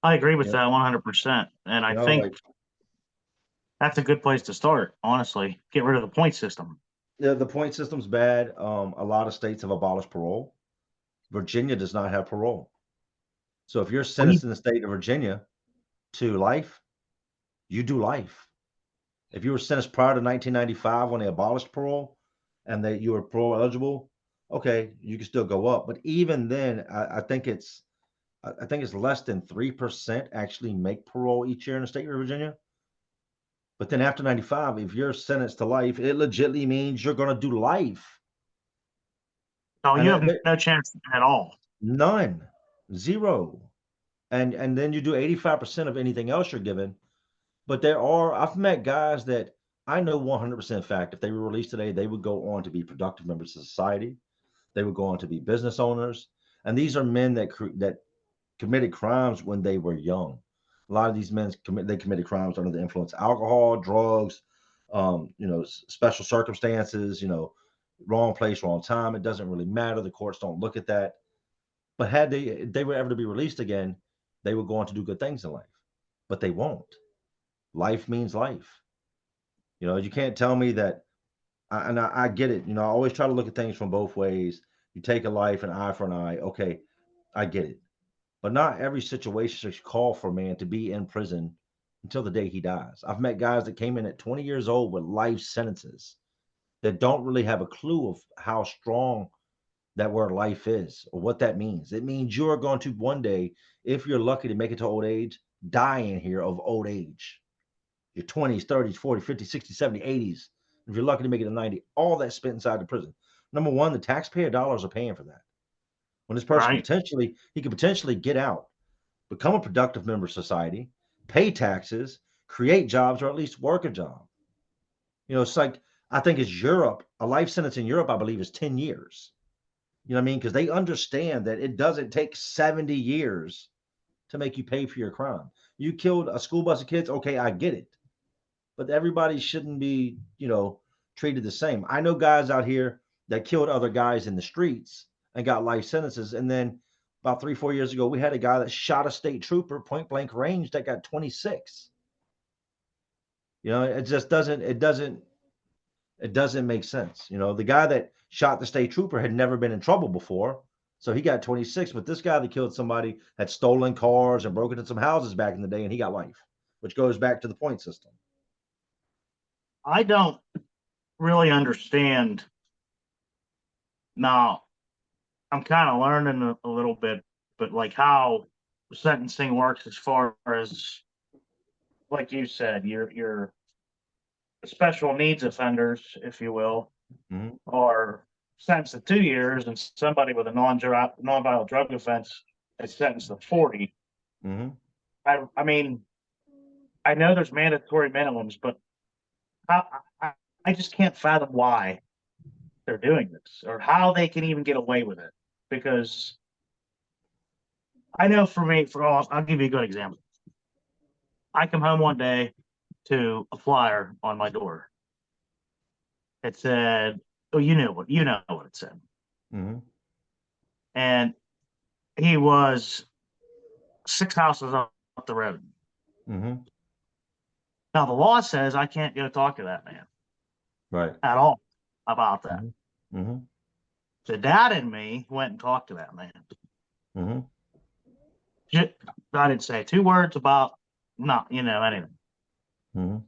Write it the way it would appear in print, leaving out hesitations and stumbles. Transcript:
I agree with You know, that 100%. And I think like that's a good place to start, honestly. Get rid of the point system. the point system's bad. A lot of states have abolished parole. Virginia does not have parole. So if you're We sentenced in the state of Virginia to life, you do life. If you were sentenced prior to 1995 when they abolished parole and that you were parole eligible, okay, you can still go up. But even then, I think it's less than 3% actually make parole each year in the state of Virginia. But then after 95, if you're sentenced to life, it legitimately means you're going to do life. Oh, And you have no chance at all. none, zero. And then you do 85% of anything else you're given. But I've met guys that I know 100% fact, if they were released today, they would go on to be productive members of society. They would go on to be business owners. And these are men that committed crimes when they were young. A lot of these men committed crimes under the influence of alcohol, drugs, special circumstances, wrong place, wrong time. It doesn't really matter. The courts don't look at that. But had they were ever to be released again, they would go on to do good things in life. But they won't. Life means life. You can't tell me that. I get it. I always try to look at things from both ways. You take a life, an eye for an eye. Okay, I get it. But not every situation should call for a man to be in prison until the day he dies. I've met guys that came in at 20 years old with life sentences that don't really have a clue of how strong that word life is or what that means. It means you're going to one day, if you're lucky to make it to old age, die in here of old age. Your 20s, 30s, 40s, 50s, 60s, 70s, 80s. If you're lucky to make it to 90, all that spent inside the prison. Number one, the taxpayer dollars are paying for that. When this person Right. he could potentially get out, become a productive member of society, pay taxes, create jobs, or at least work a job. It's like I think it's Europe. A life sentence in Europe, I believe, is 10 years. You know what I mean? Because they understand that it doesn't take 70 years to make you pay for your crime. You killed a school bus of kids. Okay, I get it. But everybody shouldn't be, treated the same. I know guys out here that killed other guys in the streets and got life sentences. And then about 3, 4 years ago, we had a guy that shot a state trooper point blank range that got 26. It just it doesn't make sense. The guy that shot the state trooper had never been in trouble before. So he got 26, but this guy that killed somebody had stolen cars and broken into some houses back in the day and he got life, which goes back to the point system. I don't really understand now. I'm kind of learning a little bit, but like how sentencing works as far as, like you said, your special needs offenders, if you will, Mhm. are sentenced to 2 years, and somebody with a non-violent drug offense is sentenced to 40. Mhm. I mean, I know there's mandatory minimums, but I, I, I just can't fathom why they're doing this or how they can even get away with it. Because I know for me, I'll give you a good example. I come home one day to a flyer on my door. It said, "Oh, you know what it said," Mhm. and he was 6 houses up the road. Mhm. Now the law says I can't go talk to that man Right. at all about that. Mhm. Mhm. The dad and me went and talked to that man. Mhm. I didn't say 2 words about not anything. Mhm.